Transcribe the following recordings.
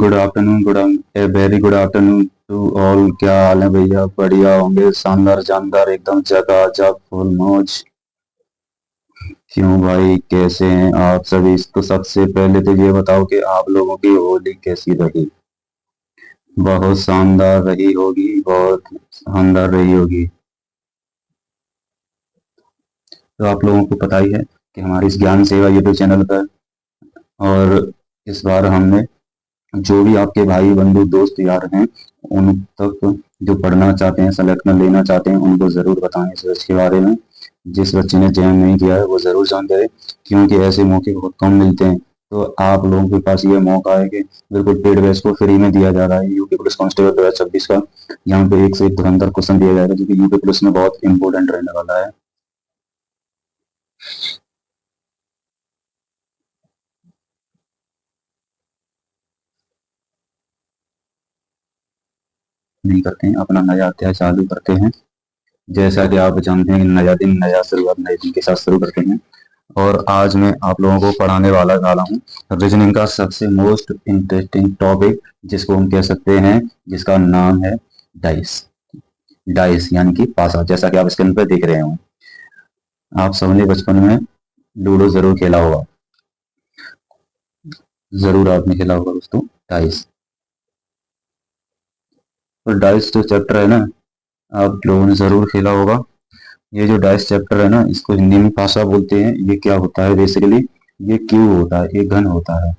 Good afternoon, very good afternoon to all. क्या हाल है भैया? बढ़िया होंगे, शानदार जानदार एकदम जगह फुल मौज। क्यों भाई, कैसे हैं आप सभी? तो सबसे पहले तो ये बताओ कि आप लोगों की होली कैसी रही? बहुत शानदार रही होगी, बहुत शानदार रही होगी। तो आप लोगों को पता ही है कि हमारी इस ज्ञान सेवा यूट्यूब चैनल पर, और इस बार हमने जो भी आपके भाई बंधु दोस्त यार हैं उन तक जो पढ़ना चाहते हैं, सेलेक्शन लेना चाहते हैं, उनको ज़रूर बताएं इस बैच के बारे में। जिस बच्चे ने ज्वाइन नहीं किया है वो ज़रूर ज्वाइन करे, क्योंकि ऐसे मौके बहुत कम मिलते हैं। तो आप लोगों के पास ये मौका है कि बिल्कुल पेड बैच को फ्री में दिया जा रहा है, यूपी पुलिस कांस्टेबल 2026 का। यहाँ पे एक से एक धुरंधर क्वेश्चन दिया जाएगा जो कि यूपी पुलिस में बहुत इंपॉर्टेंट रहने वाला है। नहीं करते हैं, अपना नया अध्याय चालू करते हैं। जैसा कि आप जानते हैं, नया दिन नया शुरुआत नए दिन के साथ शुरू करते हैं। और आज मैं आप लोगों को पढ़ाने वाला हूँ रीजनिंग का सबसे मोस्ट इंटरेस्टिंग टॉपिक, जिसको हम कह सकते हैं, जिसका नाम है डाइस। डाइस यानी कि पासा, जैसा कि आप स्क्रीन पर देख रहे हो। आप सबने बचपन में लूडो जरूर खेला होगा, जरूर आपने खेला होगा दोस्तों डाइस। और डाइस जो चैप्टर है ना, आप लोगों ने जरूर खेला होगा। ये जो डाइस चैप्टर है ना, इसको हिंदी में पासा बोलते हैं। ये क्या होता है बेसिकली? ये क्यूब होता है, एक घन होता है।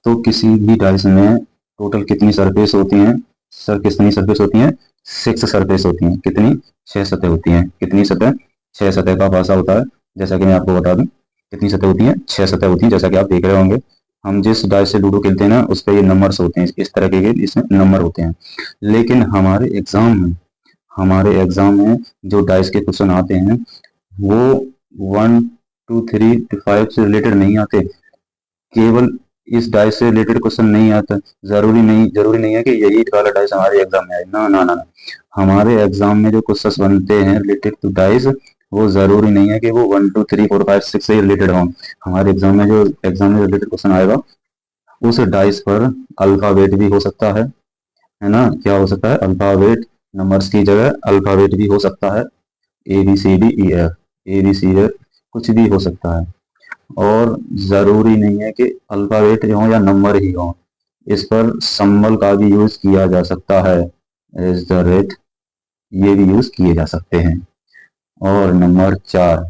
तो किसी भी डाइस में टोटल कितनी सरफेस होती हैं? सर कितनी सरफेस होती हैं? 6 सरफेस होती हैं। कितनी? 6 सतह होती हैं। कितनी सतह? 6 सतह का पासा होता है। जैसा कि मैं आपको बता दूं, कितनी सतह होती हैं? 6 सतह होती हैं, जैसा कि आप देख रहे होंगे। हम जिस डाइस से लूडो खेलते हैं ना, उस पर ये नंबर्स होते हैं, इस तरह के इसमें नंबर होते हैं। लेकिन हमारे एग्जाम में जो डाइस के क्वेश्चन आते हैं, वो 1 2 3 5 से रिलेटेड नहीं आते। केवल इस डाइस से रिलेटेड क्वेश्चन नहीं आता। जरूरी नहीं है कि यही वाला डाइस हमारे एग्जाम में आए। ना ना ना ना। हमारे एग्जाम में जो क्वेश्चन बनते हैं रिलेटेड टू डाइस, वो जरूरी नहीं है कि वो 1 2 3 4 5 6 से रिलेटेड हो। हमारे एग्जाम में रिलेटेड क्वेश्चन आएगा, उस डाइस पर अल्फाबेट भी हो सकता है ना? क्या हो सकता है? अल्फाबेट। नंबर्स की जगह अल्फाबेट भी हो सकता है। ABCDEF, ABCDEF कुछ भी हो सकता है। और जरूरी नहीं है कि अल्फाबेट हो या नंबर ही हो। इस पर सिंबल का भी यूज किया जा सकता है। एज द रेट, ये भी यूज किए जा सकते हैं। और नंबर 4,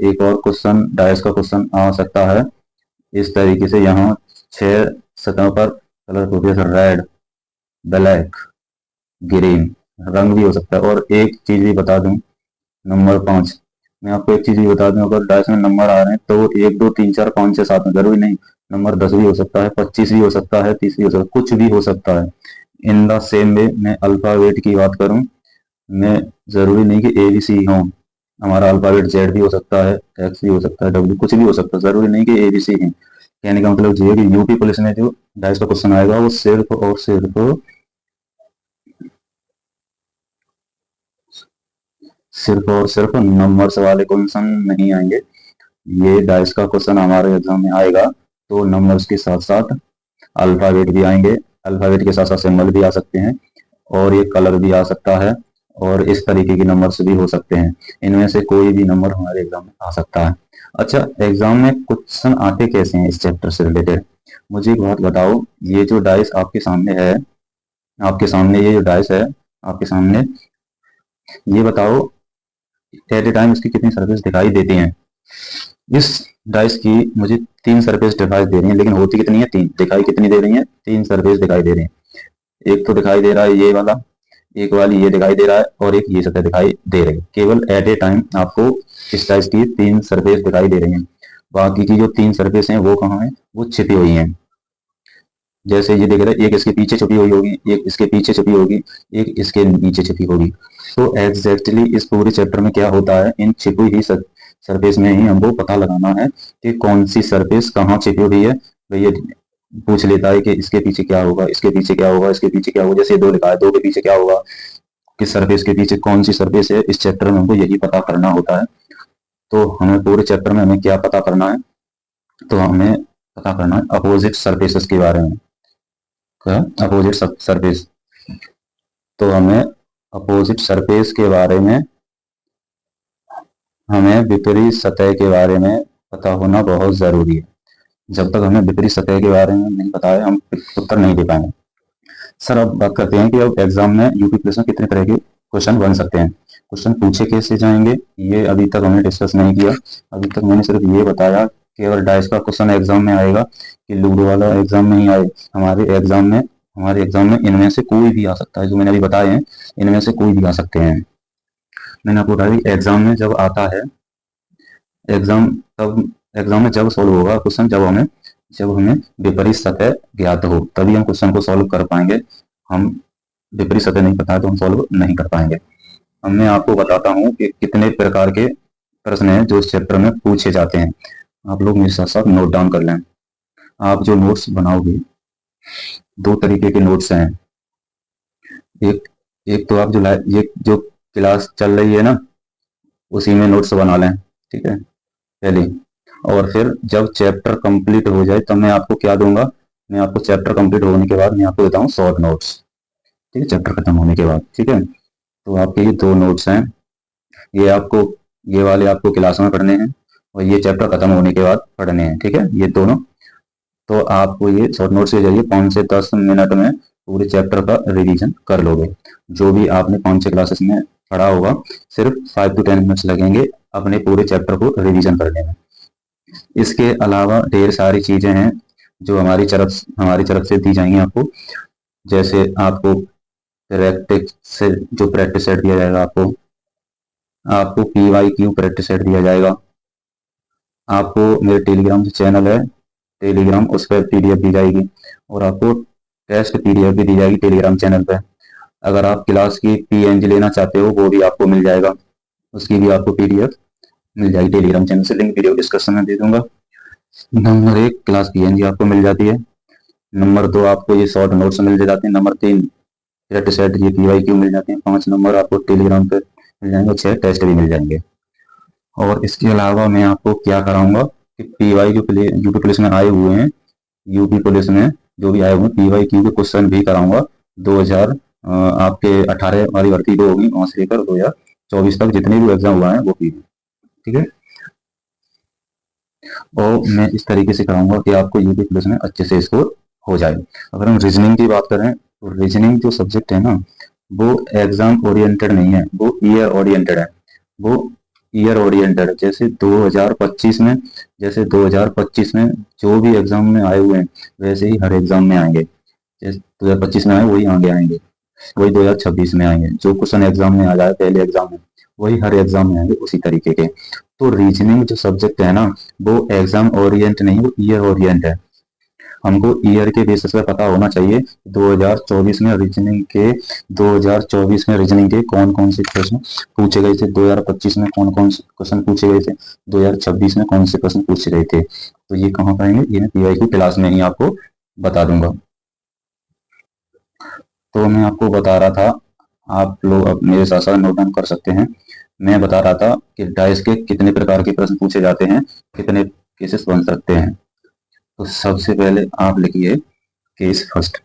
एक और क्वेश्चन, डायस का क्वेश्चन आ सकता है इस तरीके से। यहाँ 6 सतहों पर कलर को, जैसे रेड, ब्लैक, ग्रीन, रंग भी हो सकता है। और एक चीज भी बता दूं, नंबर 5, मैं आपको एक चीज भी बता दूं, अगर डायस में नंबर आ रहे हैं तो 1 2 3 4 5 6 7 में जरूरी नहीं। नंबर 10 भी हो सकता है, 25 भी हो सकता है, 30 भी हो सकता है, कुछ भी हो सकता है। इन द सेम वे मैं अल्फाबेट की बात करूं, मैं जरूरी नहीं कि ABC हो। हमारा अल्फाबेट जेड भी हो सकता है, एक्स भी हो सकता है, डब्ल्यू, कुछ भी हो सकता है। जरूरी नहीं कि ABC है। कहने का मतलब ये है कि यूपी पुलिस में जो डाइस का क्वेश्चन आएगा, वो सिर्फ नंबर्स वाले क्वेश्चन नहीं आएंगे। ये डाइस का क्वेश्चन हमारे एग्जाम में आएगा तो नंबर्स के साथ साथ अल्फाबेट भी आएंगे। अल्फाबेट के साथ साथ सिंबल भी आ सकते हैं, और ये कलर भी आ सकता है, और इस तरीके के नंबर्स भी हो सकते हैं। इनमें से कोई भी नंबर हमारे एग्जाम में आ सकता है। अच्छा, एग्जाम में क्वेश्चन आते कैसे हैं इस चैप्टर से रिलेटेड? मुझे एक बात बताओ, ये जो डाइस आपके सामने है, आपके सामने ये जो डाइस है आपके सामने, ये बताओ एट ए टाइम इसकी कितनी सरफेस दिखाई देती हैं? इस डाइस की मुझे 3 सरफेस दिखाई दे रही है, लेकिन होती कितनी है? 3। दिखाई कितनी दे रही है? 3 सरफेस दिखाई दे रही है। एक तो दिखाई दे रहा है ये वाला, एक वाली ये दिखाई दे रहा है, और एक ये सतह दिखाई दे रही है। केवल एट ए टाइम आपको इस डाइस की 3 सरफेस दिखाई दे रही है। बाकी की जो 3 सरफेस हैं वो कहाँ है? वो छिपी हुई हैं। जैसे ये देख रहे हैं, एक इसके पीछे छुपी हुई होगी, एक इसके पीछे छुपी होगी, एक इसके नीचे छुपी होगी। तो एग्जैक्टली इस पूरे चैप्टर में क्या होता है, इन छिपी हुई सरफेस में ही हमको पता लगाना है कि कौन सी सरफेस कहाँ छिपी हुई है। तो ये पूछ लेता है कि इसके पीछे क्या होगा, इसके पीछे क्या होगा, इसके पीछे क्या होगा। जैसे 2 लिखा है, 2 के पीछे क्या होगा, किस सरफेस के पीछे कौन सी सरफेस है। इस चैप्टर में हमको यही पता करना होता है। तो हमें पूरे चैप्टर में हमें क्या पता करना है? तो हमें पता करना है अपोजिट सरफेसेस के बारे में। क्या? Opposite surface. तो हमें अपोजिट सरफेस के बारे में, हमें विपरीत सतह के बारे में पता होना बहुत जरूरी है। जब तक हमें विपरीत सतह के बारे में नहीं पता है, हम उत्तर नहीं दे पाएंगे। सर अब बात करते हैं कि अब एग्जाम में यूपी पुलिस में कितने तरह के क्वेश्चन बन सकते हैं, क्वेश्चन पूछे कैसे जाएंगे, ये अभी तक हमने डिस्कस नहीं किया। अभी तक मैंने सिर्फ ये बताया कि अगर डाइस का क्वेश्चन एग्जाम में आएगा कि लूडो वाला एग्जाम में ही आए। हमारे एग्जाम में इनमें से कोई भी आ सकता है, जो मैंने अभी बताए हैं इनमें से कोई भी आ सकते हैं। मैंने आपको बताया एग्जाम में जब आता है, एग्जाम तब एग्जाम में जब सॉल्व होगा क्वेश्चन, जब हमें विपरीत सतह ज्ञात हो, तभी हम क्वेश्चन को सॉल्व कर पाएंगे। हम विपरीत सतह नहीं पता है तो हम सॉल्व नहीं कर पाएंगे। अब मैं आपको बताता हूँ कि कितने प्रकार के प्रश्न हैं जो इस चैप्टर में पूछे जाते हैं। आप लोग मेरे साथ साथ नोट डाउन कर लें। आप जो नोट्स बनाओगे, दो तरीके के नोट्स हैं। एक एक तो आप ये जो क्लास चल रही है ना, उसी में नोट्स बना लें, ठीक है, पहले। और फिर जब चैप्टर कंप्लीट हो जाए तब मैं आपको क्या दूंगा, मैं आपको चैप्टर कंप्लीट होने के बाद मैं आपको देता हूँ शॉर्ट नोट्स, ठीक है, चैप्टर खत्म होने के बाद, ठीक है। तो आपके ये दो नोट्स हैं, ये आपको, ये वाले आपको क्लास में पढ़ने हैं और ये चैप्टर खत्म होने के बाद पढ़ने हैं, ठीक है, ये दोनों। तो आपको ये शॉर्ट नोट्स के जरिए 5 से 10 मिनट में पूरे चैप्टर का रिवीजन कर लोगे। जो भी आपने 5-6 क्लासेस में पढ़ा होगा, सिर्फ 5 to 10 मिनट्स लगेंगे अपने पूरे चैप्टर को रिवीजन करने में। इसके अलावा ढेर सारी चीजें हैं जो हमारी तरफ से दी जाएंगी आपको। जैसे आपको प्रैक्टिस सेट दिया जाएगा, आपको PYQ प्रैक्टिस सेट दिया जाएगा। आपको मेरे टेलीग्राम चैनल है टेलीग्राम, उस पर PDF दी जाएगी और आपको टेस्ट PDF भी दी जाएगी टेलीग्राम चैनल पर। अगर आप क्लास की PNG लेना चाहते हो वो भी आपको मिल जाएगा, उसकी भी आपको PDF मिल जाएगी टेलीग्राम चैनल से, लिंक वीडियो डिस्क्रिप्शन में दे दूंगा। नंबर 1 क्लास PNG आपको मिल जाती है। नंबर 2 आपको ये शॉर्ट नोट्स मिल जाते हैं। नंबर 3 प्रैक्टिस सेट, ये PYQ मिल जाते हैं। 5 नंबर आपको टेलीग्राम पे मिल जाएंगे। 6 टेस्ट भी मिल जाएंगे। और इसके अलावा मैं आपको क्या कराऊंगा कि PYQ यूपी पुलिस में आए हुए हैं, यूपी पुलिस में जो भी आए हुए हैं PYQ के क्वेश्चन भी कराऊंगा। 2000 आपके 18 वाली भर्ती जो होगी वहां से लेकर 2024 तक जितने भी एग्जाम हुआ है वो भी, ठीक है। और मैं इस तरीके से कराऊंगा कि आपको यूपी पुलिस में अच्छे से स्कोर हो जाए। अगर हम रीजनिंग की बात करें तो रीजनिंग जो सब्जेक्ट है ना, वो एग्जाम ओरिएंटेड नहीं है, वो ईयर ओरिएंटेड है। वो ईयर ओरिएंटेड है। जैसे 2025 में जो भी एग्जाम में आए हुए हैं वैसे ही हर एग्जाम में आएंगे। जैसे 2025 में आए वही आगे आएंगे, वही 2026 में आएंगे। जो क्वेश्चन एग्जाम में आ जाए पहले एग्जाम में वही हर एग्जाम में आएंगे उसी तरीके के। तो रीजनिंग जो सब्जेक्ट है ना, वो एग्जाम ओरिएंट नहीं, वो ईयर ओरिएंट है। हमको ईयर के बेसिस पे पता होना चाहिए 2024 में रीजनिंग के कौन कौन से प्रश्न पूछे गए थे, 2025 में कौन कौन से क्वेश्चन पूछे गए थे, 2026 में कौन से प्रश्न पूछे गए थे। तो ये कहाँ पाएंगे, ये मैं PYQ क्लास में ही आपको बता दूंगा। तो मैं आपको बता रहा था, आप लोग अब मेरे साथ साथ नोट डाउन कर सकते हैं। मैं बता रहा था कि डाइस के कितने प्रकार के प्रश्न पूछे जाते हैं, कितने केसेस बन सकते हैं। तो सबसे पहले आप लिखिए केस फर्स्ट।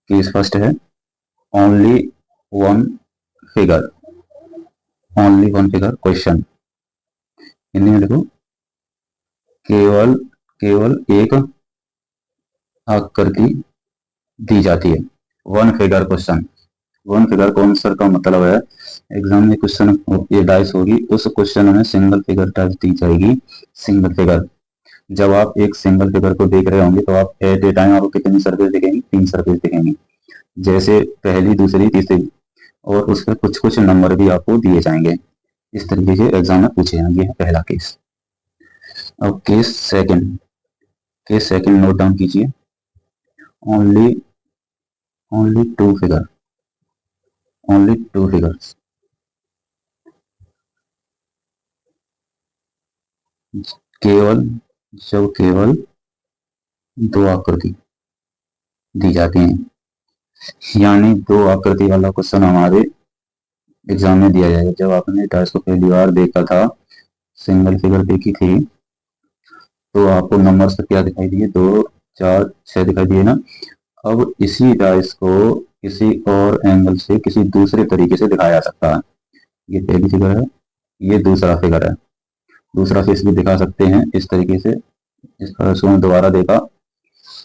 केस फर्स्ट है only one figure question. Hindi में लिखो, केवल केवल एक आकृति दी जाती है। One figure question. One figure कॉन्सर का मतलब है एग्जाम में क्वेश्चन ये डाइस होगी, उस क्वेश्चन में सिंगल फिगर डाइस दी जाएगी। सिंगल फिगर, जब आप एक सिंगल फिगर को देख रहे होंगे तो आप एट ए टाइम आपको कितनी सरफेस दिखेंगी, 3 सरफेस दिखेंगी, जैसे पहली, दूसरी, तीसरी, और उस पर कुछ कुछ नंबर भी आपको दिए जाएंगे। इस तरीके से एग्जाम में पूछे जाएंगे। ये है पहला केस। अब केस सेकंड नोट डाउन कीजिए। Only only two figures. केवल दो आकृति दी जाती हैं, यानी दो आकृति वाला क्वेश्चन हमारे एग्जाम में दिया जाएगा। जब आपने डाइस को पहली बार देखा था सिंगल फिगर देखी थी तो आपको नंबर्स तो क्या दिखाई दिए, 2 4 6 दिखाई दिए ना। अब इसी डाइस को किसी और एंगल से किसी दूसरे तरीके से दिखाया जा सकता है। ये पहली फिगर है, ये दूसरा फिगर है। दूसरा फेस भी दिखा सकते हैं इस तरीके से। इसका इसको दोबारा देखा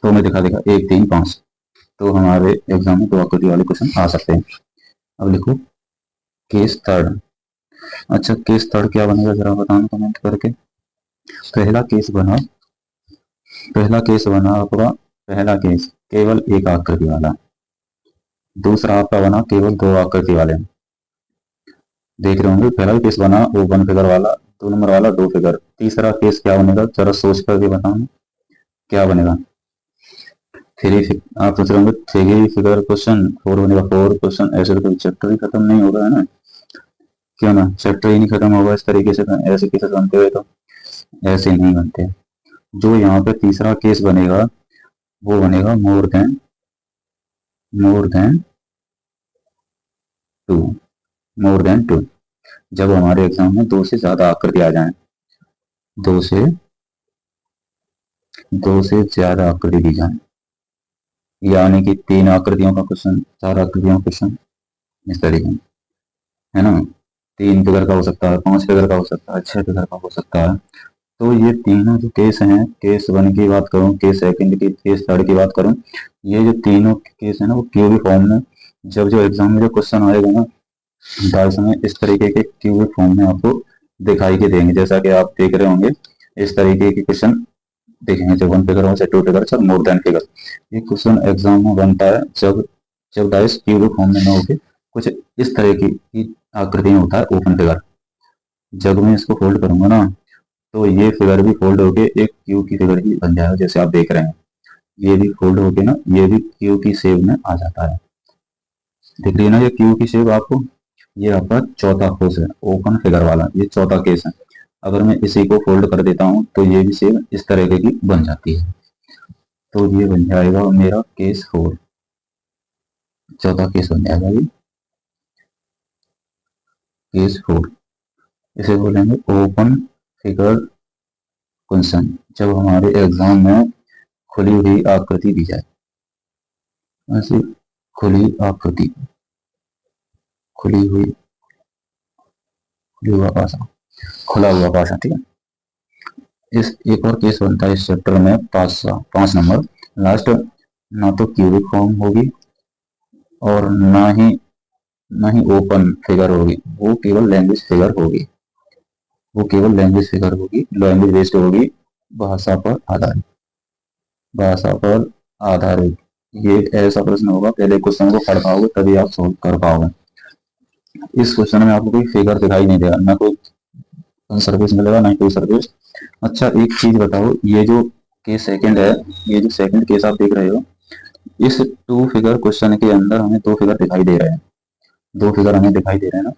तो मैं दिखा देगा 1 3 5। तो हमारे एग्जाम में 2 आकृति वाले क्वेश्चन आ सकते हैं। अब लिखो केस थर्ड। अच्छा केस थर्ड क्या बनेगा जरा बताना कमेंट करके। पहला केस बना आपका, पहला केस केवल एक आकृति वाला, दूसरा आपका बना केवल 2 आकृति वाले। देख रहे होंगे पहला केस बना वो 1 फिगर वाला, 2 नंबर वाला 2 फिगर। तीसरा केस क्या बनेगा जरा सोच करके बताना क्या बनेगा। आप सोच रहे होंगे 3 फिगर क्वेश्चन 4 बनेगा 4 क्वेश्चन, ऐसे तो चैप्टर ही खत्म नहीं होगा है ना। क्यों ना, चैप्टर ही नहीं खत्म होगा इस तरीके से, ऐसे केसेस बनते हुए तो ऐसे नहीं बनते। जो यहाँ पे तीसरा केस बनेगा वो बनेगा more than two, more than two. जब हमारे एग्जाम में 2 से ज्यादा आकृति आ जाए, 2 से ज्यादा आकृति दी जाए, यानी कि 3 आकृतियों का क्वेश्चन, 4 आकृतियों का क्वेश्चन, इस तरीके है ना। 3 फिगर का हो सकता है, 5 फिगर का हो सकता है, 6 फिगर का हो सकता है। तो ये तीनों जो केस हैं, केस 1 की बात करूं, केस सेकंड की, केस थर्ड की बात करूं, ये जो तीनों केस है ना वो क्यूबी फॉर्म में, जब जो एग्जाम में जो क्वेश्चन आएगा ना डाइस में, इस तरीके के क्यूबी फॉर्म में आपको दिखाई के देंगे। जैसा कि आप देख रहे होंगे इस तरीके के क्वेश्चन देखेंगे, जब 1 फिगर हो चाहे 2 फिगर चाहे मोर देन फिगर। ये क्वेश्चन एग्जाम में बनता है जब जब डाइस क्यूब फॉर्म में न होकर कुछ इस तरह की आकृति में होता है ओपन फिगर। जब मैं इसको फोल्ड करूंगा ना तो ये फिगर भी फोल्ड होके एक क्यू की फिगर ही बन जाएगा, जैसे आप देख रहे हैं। ये भी फोल्ड होके ना ये भी क्यू की शेप में आ जाता है। देख रही है ना ये क्यू की शेप आपको। ये आपका चौथा केस है ओपन फिगर वाला, ये चौथा केस है। अगर मैं इसी को फोल्ड कर देता हूं तो ये भी शेप इस तरह की बन जाती है। तो ये बन जाएगा मेरा केस 4, चौथा केस बन जाएगा ये केस 4। इसे बोलेंगे ओपन फिगर क्वेश्चन, जब हमारे एग्जाम में खुली हुई आकृति दी जाए, ऐसे खुली आकृति, खुली हुई, खुली हुआ पासा, खुला हुआ पासा, ठीक है। इस एक और केस बनता है इस चैप्टर में 5 नंबर लास्ट, ना तो क्यूबिक फॉर्म होगी और ना ही ओपन फिगर होगी, वो केवल लैंग्वेज फिगर होगी, वो केवल लैंग्वेज फिगर होगी, लैंग्वेज बेस्ड होगी, भाषा पर आधारित, भाषा पर आधारित। ये एक ऐसा प्रश्न होगा, पहले क्वेश्चन को पढ़ पाओगे तभी आप सोल्व कर पाओगे। इस क्वेश्चन में आपको कोई फिगर दिखाई नहीं देगा, ना कोई सर्विस मिलेगा ना कोई सर्विस। अच्छा एक चीज बताओ, ये जो केस सेकंड है, ये जो सेकंड केस आप देख रहे हो, इस 2 फिगर क्वेश्चन के अंदर हमें 2 फिगर दिखाई दे रहे हैं, 2 फिगर हमें दिखाई दे रहे हैं ना।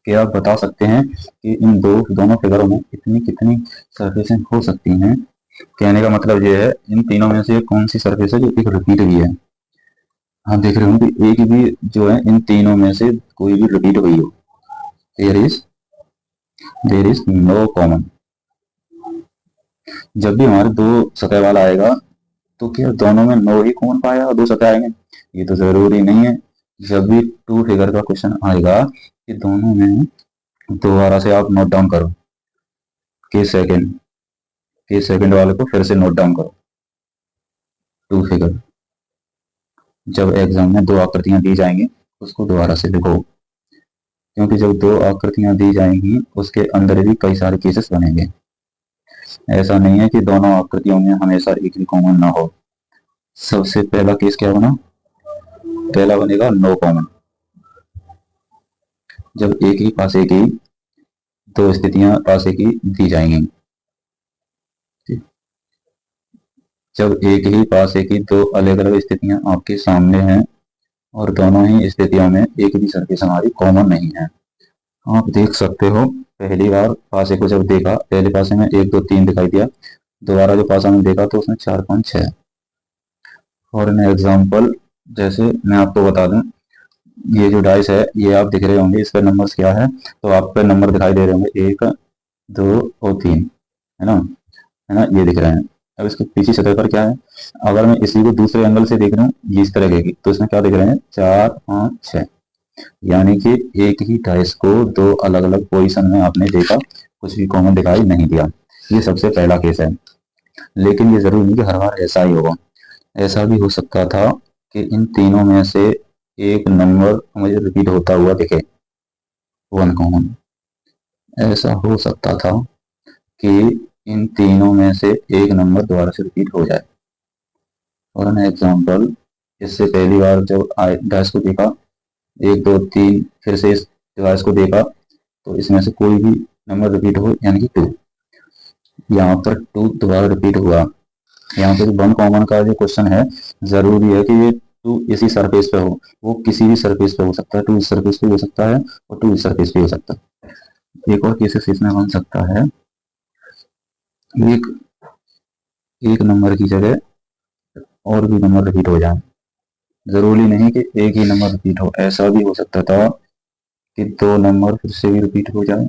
क्या आप बता सकते हैं कि इन दोनों फिगरों में कितनी कितनी सर्फेसें हो सकती हैं। कहने का मतलब ये है इन तीनों में से कौन सी सर्फेस है जो एक रिपीट हुई है। आप देख रहे हो कि एक भी जो है इन तीनों में से कोई भी रिपीट हुई हो, देयर इज नो कॉमन। जब भी हमारे 2 सतह वाला आएगा तो क्या दोनों में नो ही कॉमन पाएगा और 2 सतह आएंगे, ये तो जरूरी नहीं है। जब भी 2 फिगर का क्वेश्चन आएगा कि दोनों में, दोबारा से आप नोट डाउन करो के सेकंड वाले को फिर से नोट डाउन करो। 2 फिगर, जब एग्जाम में 2 आकृतियां दी जाएंगी उसको दोबारा से लिखो, क्योंकि जब 2 आकृतियां दी जाएंगी उसके अंदर भी कई सारे केसेस बनेंगे। ऐसा नहीं है कि दोनों आकृतियों में हमेशा एक भी कॉमन ना हो। सबसे पहला केस क्या बना, पहला बनेगा नो कॉमन। जब एक ही पासे की 2 स्थितियां पासे की दी जाएंगी, जब एक ही पासे की 2 अलग अलग स्थितियां आपके सामने हैं और दोनों ही स्थितियों में एक भी सर्फेस हमारी कॉमन नहीं है। आप देख सकते हो पहली बार पासे को जब देखा, पहले पासे में 1 2 3 दिखाई दिया, दोबारा जो पासा में देखा तो उसमें 4 5 6। और इन एग्जाम्पल जैसे मैं आपको बता दूं, ये जो डाइस है ये आप दिख रहे होंगे, इस पर नंबर्स क्या है, तो आप पे नंबर दिखाई दे रहे होंगे 1 2 और 3, है ना, ये दिख रहे हैं। अब इसके पीछे सतह पर क्या है, अगर मैं इसी को दूसरे एंगल से देख रहा हूँ ये इस तरह की, तो इसमें क्या दिख रहे हैं 4 5 6, यानी कि एक ही डाइस को दो अलग अलग पोजीशन में आपने देखा, कुछ भी कॉमन दिखाई नहीं दिया। ये सबसे पहला केस है। लेकिन ये जरूरी नहीं कि हर बार ऐसा ही होगा, ऐसा भी हो सकता था कि इन तीनों में से एक नंबर मुझे रिपीट होता हुआ दिखे, वन कॉमन। ऐसा हो सकता था कि इन तीनों में से एक नंबर दोबारा से रिपीट हो जाए। फॉर एन एग्जाम्पल, इससे पहली बार जब डैश को देखा 1 2 3, फिर से इस डिवाइस को देखा, तो इसमें से कोई भी नंबर रिपीट हो, यानी कि 2। यहाँ पर 2 दोबारा रिपीट हुआ। यहाँ पर वन कॉमन का जो क्वेश्चन है, जरूरी है कि ये 2 इसी सरफेस पे हो, वो किसी भी सरफेस पे हो सकता है, 2 इस सरफेस पे हो सकता है और 2 इस सरफेस पे हो सकता है। एक और केसेस इसमें बन सकता है, एक एक नंबर की जगह और भी नंबर रिपीट हो जाए। जरूरी नहीं कि एक ही नंबर रिपीट हो, ऐसा भी हो सकता था कि 2 नंबर फिर से भी रिपीट हो जाए,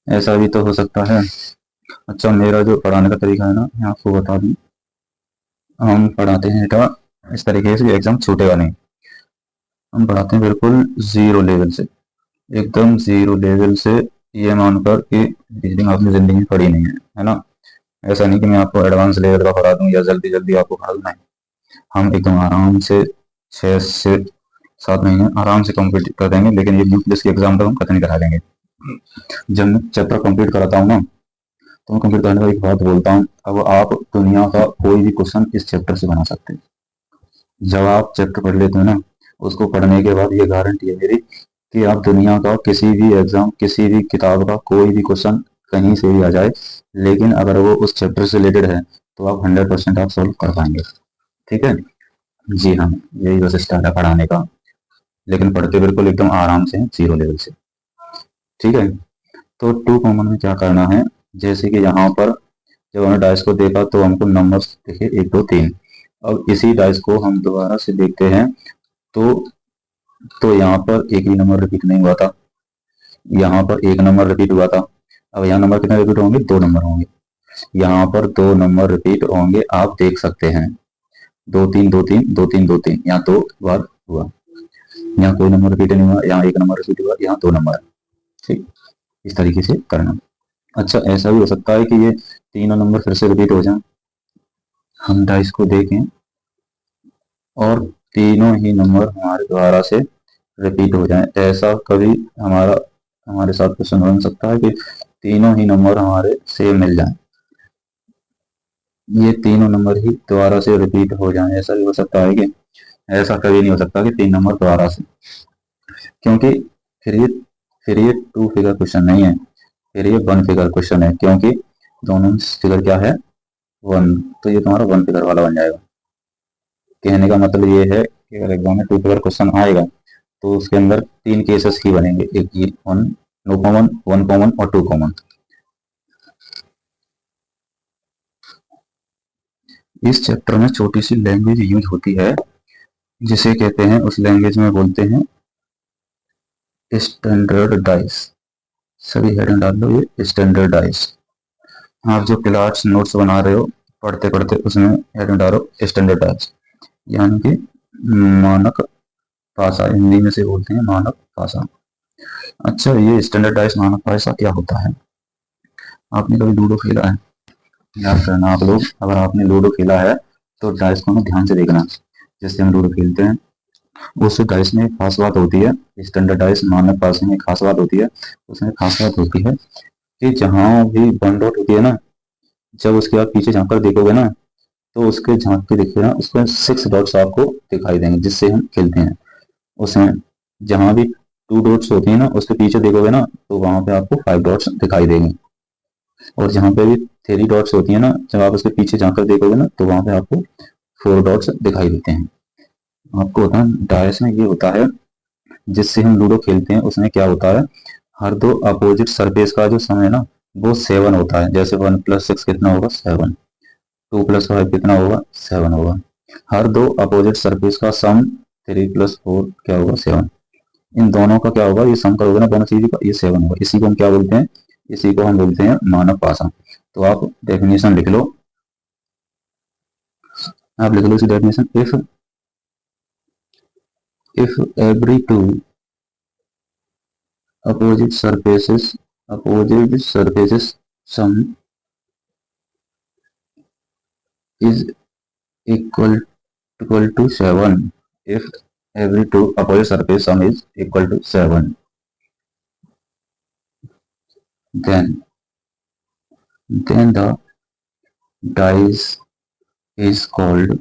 ऐसा भी तो हो सकता है। अच्छा, मेरा जो पढ़ाने का तरीका है ना, मैं आपको बता दूं, हम पढ़ाते हैं बेटा इस तरीके से, एग्जाम छूटेगा नहीं। हम पढ़ाते हैं बिल्कुल जीरो लेवल से, एकदम जीरो लेवल से, ये मानकर कि रीजनिंग आपने जिंदगी में पढ़ी नहीं है ना। ऐसा नहीं कि मैं आपको एडवांस लेवल का पढ़ा दूं या जल्दी जल्दी आपको पढ़ा दूं, नहीं। हम एकदम आराम से 6 से 7 महीने आराम से कंप्लीट कर देंगे, लेकिन ये न्यूक्लियस के एग्जाम तक हम खत्म नहीं करा देंगे। जब मैं चैप्टर कंप्लीट कराता हूँ ना, तो मैं कंप्लीट करने का एक बात बोलता हूँ, अब आप दुनिया का कोई भी क्वेश्चन इस चैप्टर से बना सकते हैं। जब आप चैप्टर पढ़ लेते हो ना, उसको पढ़ने के बाद ये गारंटी है मेरी कि आप दुनिया का किसी भी एग्जाम, किसी भी किताब का कोई भी क्वेश्चन कहीं से भी आ जाए, लेकिन अगर वो उस चैप्टर से रिलेटेड है तो आप 100% आप सॉल्व कर पाएंगे। ठीक है जी हाँ, यही बस स्टाइल है पढ़ाने का, लेकिन पढ़ते बिल्कुल एकदम आराम से, जीरो लेवल से। ठीक है, तो 2 कॉमन में क्या करना है, जैसे कि यहाँ पर जब हमने डाइस को देखा तो हमको नंबर्स दिखे 1 2 3। अब इसी डाइस को हम दोबारा से देखते हैं, तो यहाँ पर एक ही नंबर रिपीट नहीं हुआ था, यहाँ पर एक नंबर रिपीट हुआ था। अब यहाँ नंबर कितने रिपीट होंगे, 2 नंबर होंगे। यहाँ पर 2 नंबर रिपीट होंगे, आप देख सकते हैं 2 3 2 3 2 3 2 3, यहाँ 2 बार हुआ, यहाँ कोई नंबर रिपीट नहीं हुआ, यहाँ एक नंबर रिपीट हुआ, यहाँ 2 नंबर। ठीक, इस तरीके से करना। अच्छा, ऐसा भी हो सकता है कि ये तीनों नंबर फिर से रिपीट हो जाए, हम डाइस को देखें और तीनों ही नंबर हमारे द्वारा से रिपीट हो जाए। ऐसा कभी हमारे साथ क्वेश्चन बन सकता है कि तीनों ही नंबर हमारे सेम मिल जाए, ये तीनों नंबर ही दोबारा से रिपीट हो जाए। ऐसा भी हो सकता है कि ऐसा कभी नहीं हो सकता कि 3 नंबर दोबारा से, क्योंकि फिर ये फिर ये 2 फिगर क्वेश्चन नहीं है, फिर ये 1 फिगर क्वेश्चन है, क्योंकि दोनों फिगर क्या है 1, तो ये तुम्हारा 1 फिगर वाला बन जाएगा। कहने का मतलब ये है कि अगर एग्जाम में 2 फिगर क्वेश्चन आएगा तो उसके अंदर 3 केसेस ही बनेंगे, एक ये 1 नो कॉमन, 1 कॉमन और 2 कॉमन। इस चैप्टर में छोटी सी लैंग्वेज यूज होती है, जिसे कहते हैं, उस लैंग्वेज में बोलते हैं स्टैंडर्ड डाइस। सभी हेडिंग डाल लो, ये स्टैंडर्ड डाइस। आप जो क्लास नोट्स बना रहे हो पढ़ते पढ़ते, उसमें हेडिंग डालो स्टैंडर्ड डाइस, यानी कि मानक भाषा, हिंदी में से बोलते हैं मानक भाषा। अच्छा, ये स्टैंडर्डाइज मानक भाषा क्या होता है? आपने कभी लूडो खेला है? याद करना आप लोग, अगर आपने लूडो खेला है तो डाइस को ध्यान से देखना। जैसे हम लूडो खेलते हैं, उस डाइस में एक खास बात होती है, स्टैंडर्डाइज मानक भाषा में एक खास बात होती है, उसमें खास बात होती है कि जहां भी 1 डॉट होती है ना, जब उसके बाद पीछे झांक कर देखोगे ना, तो उसके झांक के देखिए ना, उसमें 6 डॉट्स आपको दिखाई देंगे, जिससे हम खेलते हैं। उसमें जहां भी 2 डॉट्स होती है ना, उसके पीछे देखोगे ना, तो वहां पे आपको 5 डॉट्स दिखाई देंगे। और जहां पे भी 3 डॉट्स होती है ना, जब आप उसके पीछे जाकर देखोगे ना, तो वहां पे आपको 4 डॉट्स दिखाई देते हैं। आपको होता है डायस में ये होता है, जिससे हम लूडो खेलते हैं, उसमें क्या होता है, हर दो अपोजिट सरफेस का जो सम है ना, वो 7 होता है। जैसे 1 + 6 कितना होगा 7, 2 + 5 कितना होगा 7 होगा। हर दो अपोजिट सरफेस का सम 3 + 4 क्या होगा 7। इन दोनों का क्या होगा, ये सम करोगे ना दोनों चीज का, ये 7 होगा। इसी को हम क्या बोलते हैं, इसी को हम बोलते हैं मानक भाषा। तो आप डेफिनेशन लिख लो, आप लिख लो इसी definition, if every two opposite surfaces sum is equal to 7, if every two opposite surface sum is equal to 7, then the dice is called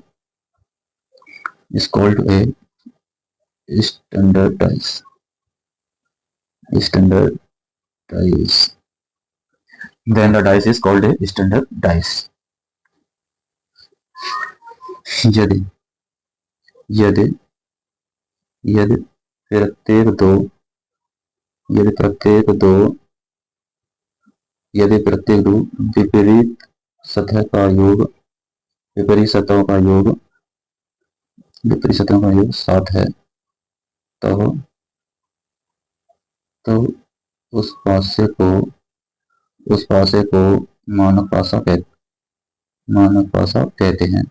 a standard dice. Then the dice is called a standard dice. यदि यदि यदि प्रत्येक दो विपरीत सतह का योग विपरीत सतहों का योग 7 है, तब उस पासे को मानक पासा कहते हैं।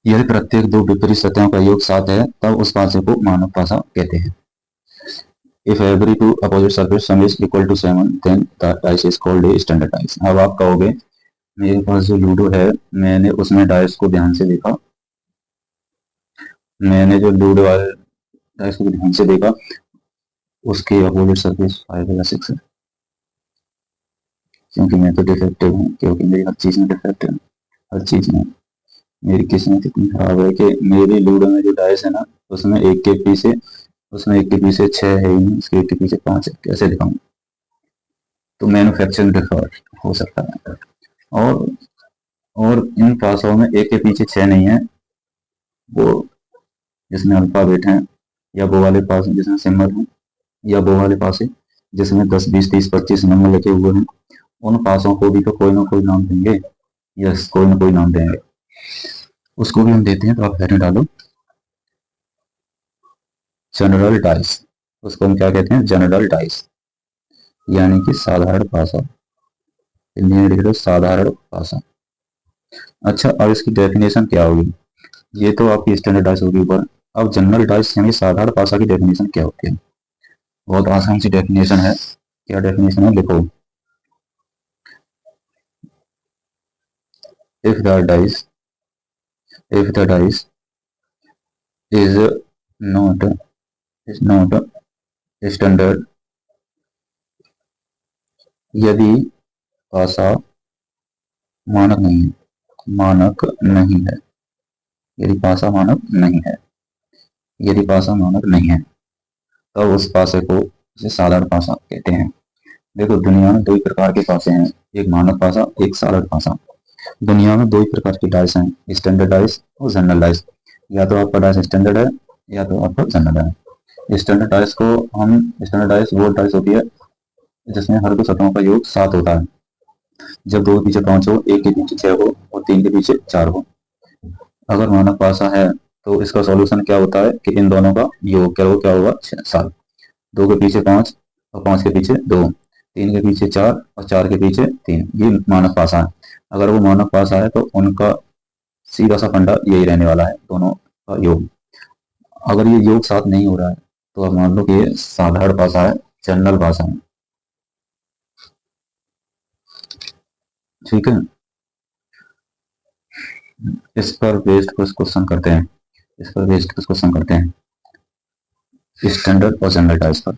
यदि प्रत्येक दो विपरीत सतहों का योग 7 है, तब उस पासे को मानक पासा कहते हैं। If every two opposite surface sum is equal to 7, then the dice is called a standard dice. अब आप कहोगे मेरे पास जो लूडो है, मैंने उसमें डाइस को ध्यान से देखा, उसके अपोजिट सरफेस 5 या 6 है, क्योंकि मैं तो डिफेक्टिव हूँ, क्योंकि मेरी हर चीज में डिफेक्टिव है, हर चीज में मेरी किस्मत इतनी खराब है कि मेरी लूडो में जो डाइस है ना, उसमें एक के पीछे 6 है ही नहीं, उसके एक के पीछे 5 है, कैसे दिखाऊं? तो मैन्युफैक्चरिंग डिफॉल्ट हो सकता है। और इन पासों में एक के पीछे 6 नहीं है, वो जिसमें अल्फाबेट है, या वो वाले पास जिसमें सिंबल है, या वो वाले पास है जिसमें 10, 20, 30, 25 नंबर लिखे हुए हैं, उन पासों को भी तो कोई ना कोई नाम देंगे। यस, कोई ना कोई नाम देंगे, उसको भी हम देते हैं। तो आप हेडिंग डालो जनरल डाइस। उसको हम क्या कहते हैं? जनरल डाइस, यानी कि साधारण पासा। साधारण पासा। अच्छा, अब इसकी डेफिनेशन क्या होगी? ये तो आपकी स्टैंडर्ड डाइस होगी ऊपर। अब जनरल डाइस यानी साधारण पासा की डेफिनेशन क्या होती है? बहुत आसान सी डेफिनेशन है। क्या डेफिनेशन है? लिखो, if the dice is not standard, यदि पासा मानक नहीं है, यदि पासा मानक नहीं है, तब उस पासे को साधारण पासा कहते हैं। देखो, दुनिया में दो ही प्रकार के पासे हैं, एक मानक पासा, एक साधारण पासा। दुनिया में दो ही प्रकार की डाइस हैं, स्टैंडर्ड डाइस और जनरल डाइस। या तो आपका डाइस स्टैंडर्ड है, या तो आपका जनरल है। स्टैंडर्ड डाइस वो डाइस होती है जिसमें हर दो सतहों का योग 7 होता है। जब दो के पीछे 5 हो, एक के पीछे 6 हो और 3 के पीछे 4 हो। अगर मानक पासा है तो इसका सॉल्यूशन क्या होता है कि इन दोनों का योग क्या होगा? 7। 2 के पीछे 5 और 5 के पीछे 2, 3 के पीछे 4 और 4 के पीछे 3, ये मानक पासा है। अगर वो मानक पासा है तो उनका सीधा सा फंडा यही रहने वाला है, दोनों का योग। अगर ये योग 7 नहीं हो रहा है तो आप मान लो कि ये साधारण पासा है, जनरल पासा है। ठीक है, इस पर बेस्ड कुछ क्वेश्चन करते हैं। स्टैंडर्ड और जनरल टाइप्स पर।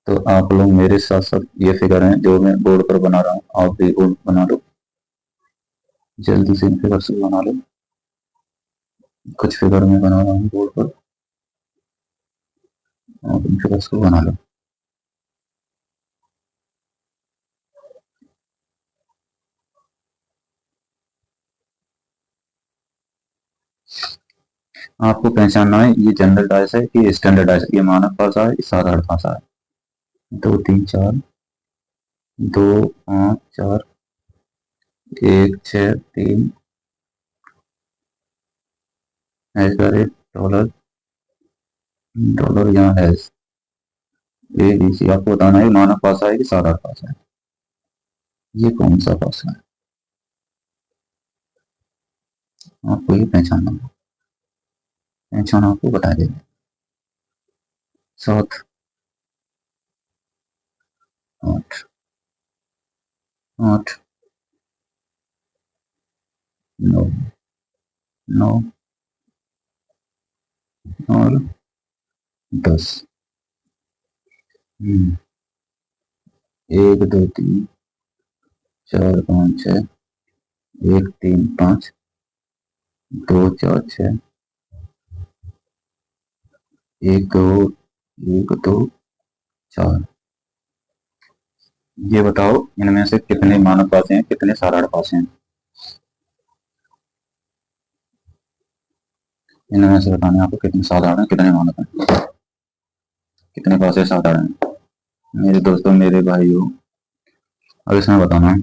तो आप लोग मेरे साथ साथ ये फिगर हैं जो मैं बोर्ड पर बना रहा हूँ, आप भी बोर्ड बना लो, जल्दी से इन फिगर से बना लो। कुछ फिगर में बना रहा हूँ बोर्ड पर, आप इन फिगर्स को बना लो। आपको पहचानना है ये जनरल डाइस है कि स्टैंडर्ड डाइस, ये मानक भाषा है, साधारण भाषा है। 2, 3, 4, 2, 5, 4, 1, 6, 3, डॉलर यहाँ है, ए बी सी आपको बताना है मानव पासा है कि साधारण पासा है, ये कौन सा पासा है आपको ये पहचानना है। पहचान आपको बता देंगे। 7, 8, 8, 9, 9 और 10। 1 2 3 4 5 6, 1 3 5, 2 4 6, 1 2 1 2 4। ये बताओ इनमें से कितने मानव पासे हैं कितने साधारण पासे हैं। इनमें से बताना है आपको कितने साधारण हैं कितने मानव हैं, कितने पासे साधारण हैं। मेरे दोस्तों मेरे भाइयों, अब इसमें बताना है,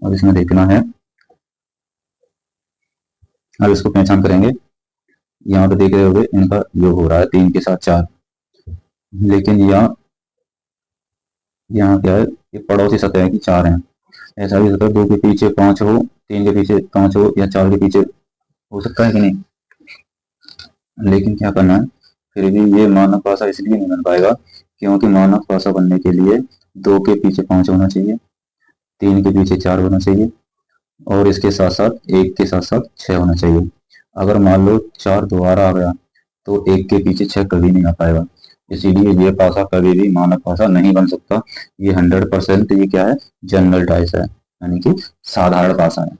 अब इसमें देखना है, अब इसको पहचान करेंगे। यहाँ पे देख रहे होगे इनका योग हो रहा है 3 के साथ 4, लेकिन यहाँ क्या है, ये पड़ोसी सतह है कि 4 हैं। ऐसा भी सकता है 2 के पीछे 5 हो, 3 के पीछे 5 हो, या 4 के पीछे हो सकता है कि नहीं। लेकिन क्या करना है, फिर भी ये मानव पासा इसलिए नहीं बन पाएगा क्योंकि मानव पासा बनने के लिए 2 के पीछे 5 होना चाहिए, 3 के पीछे 4 होना चाहिए, और इसके साथ साथ 1 के साथ साथ 6 होना चाहिए। अगर मान लो 4 दोबारा आ गया तो 1 के पीछे 6 कभी नहीं आ पाएगा। इसीलिए ये पासा कभी भी मानव पासा नहीं बन सकता। ये 100% ये क्या है, जनरल डाइस है, यानी कि साधारण पासा है।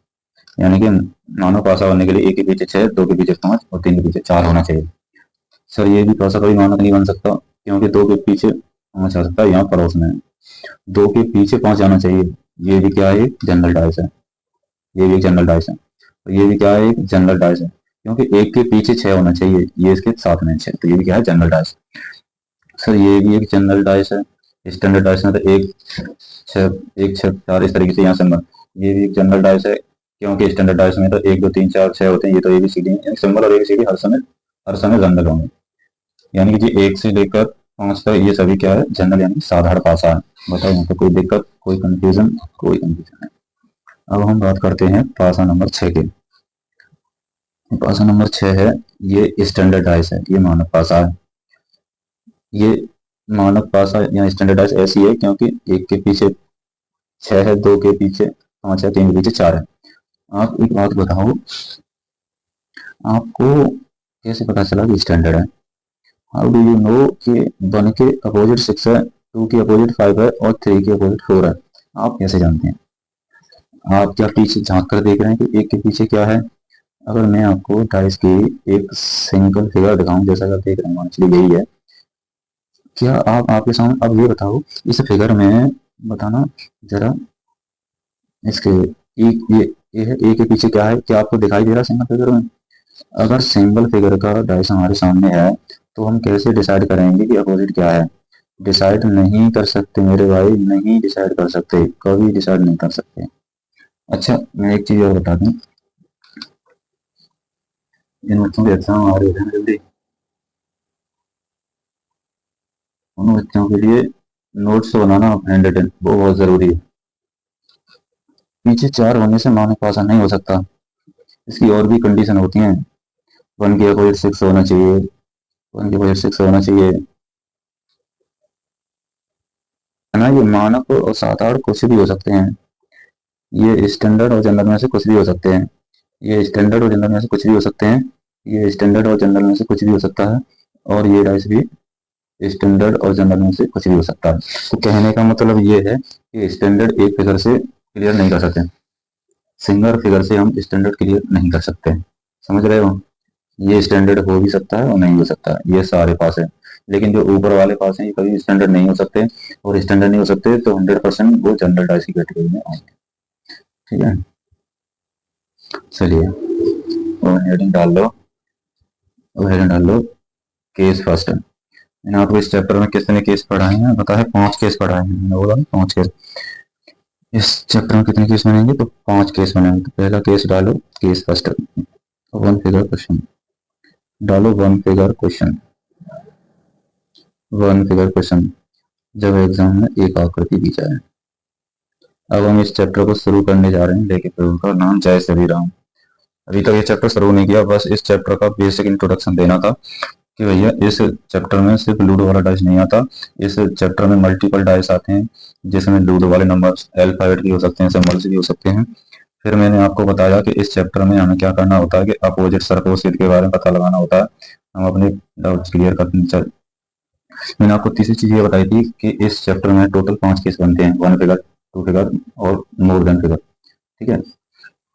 यानी कि मानव पासा बनने के लिए 1 के पीछे 6, 2 के पीछे 5 और 3 के पीछे 4 होना चाहिए। सर ये भी पासा कभी मानव नहीं बन सकता क्योंकि 2 के पीछे 5 आ सकता है, यहाँ पड़ोस में है। 2 के पीछे 5 आना चाहिए, ये भी क्या है, जनरल डाइस है। ये भी एक जनरल डाइस है, तो ये भी क्या है, एक जनरल डाइस है क्योंकि 1 के पीछे 6 होना चाहिए, ये इसके साथ में 6, तो ये भी क्या है, जनरल डाइस। सर ये भी एक जनरल डाइस है। स्टैंडर्ड डाइस में तो 1 6 1 6 4 इस तरीके से यहाँ सिंबल, ये भी एक जनरल डाइस है क्योंकि स्टैंडर्ड डाइस में तो 1 2 3 4 6 होते हैं, ये तो ABCD सिंबल और ABCD हर समय जनरल होंगे। यानी कि 1 से लेकर 5 तक ये सभी क्या है, जनरल यानी साधारण पासा है। बताओ यहाँ पे कोई दिक्कत, कोई कंफ्यूजन, कोई कंफ्यूजन है। अब हम बात करते हैं पासा नंबर 6 के। पासा नंबर 6 है, ये स्टैंडर्डाइज है, ये मानक पासा है। ये मानक पासा या स्टैंडर्डाइज ऐसी है क्योंकि 1 के पीछे 6 है, 2 के पीछे 5 है, 3 के पीछे 4 है। आप एक बात बताओ, आपको कैसे पता चला कि स्टैंडर्ड है। हाउ डू यू नो कि 1 के अपोजिट 6 है, 2 के अपोजिट 5 है और 3 के अपोजिट 4 है। आप कैसे जानते हैं। आप क्या पीछे झांक कर देख रहे हैं कि 1 के पीछे क्या है। अगर मैं आपको डाइस की एक सिंगल फिगर दिखाऊं, जैसा कि आप देख रहे हैं एक्चुअली यही है, क्या आप आपके सामने, अब ये बताओ इस फिगर में, बताना जरा, इसके ये है, ए के पीछे क्या है, क्या आपको दिखाई दे रहा है सिंगल फिगर में। अगर सिंगल फिगर का डाइस हमारे सामने है तो हम कैसे डिसाइड करेंगे कि अपोजिट क्या है। डिसाइड नहीं कर सकते मेरे भाई, नहीं डिसाइड कर सकते, कभी डिसाइड नहीं कर सकते। अच्छा मैं एक चीज और बता दूं, इन बच्चों के एग्जाम आ रहे हैं जल्दी, उन बच्चों के लिए नोट्स बनाना हैंड रिटन वो बहुत जरूरी है। पीछे 4 होने से मानव पासा नहीं हो सकता, इसकी और भी कंडीशन होती हैं। 1 के अपोजिट 6 होना चाहिए, 1 के अपोजिट 6 होना चाहिए, है ना। ये मानक और साधारण कुछ भी हो सकते हैं, ये स्टैंडर्ड और जनरल में से कुछ भी हो सकते हैं, ये स्टैंडर्ड और जनरल में से कुछ भी हो सकते हैं, ये स्टैंडर्ड और जनरल में से कुछ भी हो सकता है, और ये डाइस भी स्टैंडर्ड और जनरल में से कुछ भी हो सकता है। तो कहने का मतलब ये है कि स्टैंडर्ड एक फिगर से क्लियर नहीं कर सकते, सिंगल फिगर से हम स्टैंडर्ड क्लियर नहीं कर सकते। समझ रहे हो, ये स्टैंडर्ड हो भी सकता है और नहीं हो सकता है, ये सारे पास है। लेकिन जो ऊपर वाले पास हैं ये कभी स्टैंडर्ड नहीं हो सकते, और स्टैंडर्ड नहीं हो सकते तो 100% वो जनरल डाइस की कैटेगरी में आएंगे। ठीक है, चलिए और हेडिंग डाल लो, और हेडिंग डाल लो केस फर्स्ट। मैंने आपको इस चैप्टर में कितने केस पढ़ाए हैं पता है, 5 केस पढ़ाए हैं, मैंने बोला 5 केस। इस चैप्टर में कितने केस बनेंगे, तो 5 केस बनेंगे। तो पहला केस डालो, केस फर्स्ट, 1 फिगर क्वेश्चन डालो, 1 figure question. One figure question जब एग्जाम में एक आकृति दी जाए। अब हम इस चैप्टर को शुरू करने जा रहे हैं, लेके प्रभु का नाम जय श्री राम। अभी तक ये चैप्टर शुरू नहीं किया, बस इस चैप्टर का बेसिक इंट्रोडक्शन देना था कि भैया इस चैप्टर में सिर्फ लूडो वाला डाइस नहीं आता, इस चैप्टर में मल्टीपल डाइस आते हैं, जिसमें लूडो वाले नंबर्स अल्फाबेट भी हो सकते हैं, सिंबल्स भी हो सकते हैं। फिर मैंने आपको बताया कि इस चैप्टर में हमें क्या करना होता है कि अपोजिट सर्कोसिड के बारे में पता लगाना होता है, हम अपने डाउट्स क्लियर करते। मैंने आपको तीसरी चीज ये बताई थी कि इस चैप्टर में टोटल 5 केस बनते हैं, वन फिगर, टू फिगर और मोर देन फिगर। ठीक है।